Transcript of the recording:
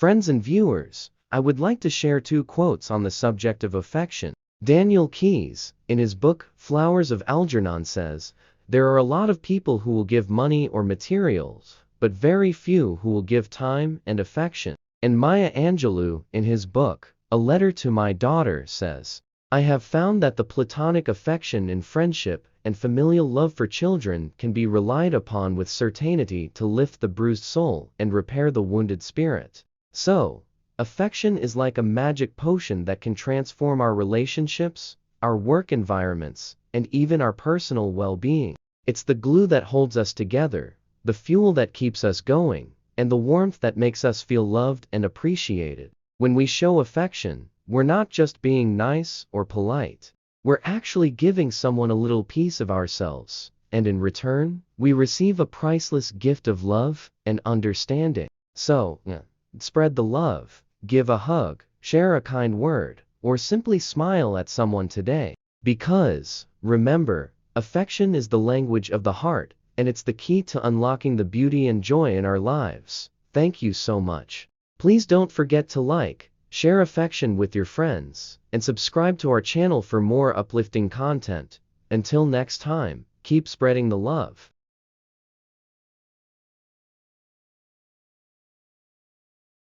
Friends and viewers, I would like to share 2 quotes on the subject of affection. Daniel Keyes, in his book Flowers of Algernon says, "There are a lot of people who will give money or materials, but very few who will give time and affection." And Maya Angelou, in his book A Letter to My Daughter says, "I have found that the platonic affection in friendship and familial love for children can be relied upon with certainty to lift the bruised soul and repair the wounded spirit." So, affection is like a magic potion that can transform our relationships, our work environments, and even our personal well-being. It's the glue that holds us together, the fuel that keeps us going, and the warmth that makes us feel loved and appreciated. When we show affection, we're not just being nice or polite. We're actually giving someone a little piece of ourselves, and in return, we receive a priceless gift of love and understanding. So, spread the love, give a hug, share a kind word, or simply smile at someone today. Because, remember, affection is the language of the heart, and it's the key to unlocking the beauty and joy in our lives. Thank you so much. Please don't forget to like, share affection with your friends, and subscribe to our channel for more uplifting content. Until next time, keep spreading the love.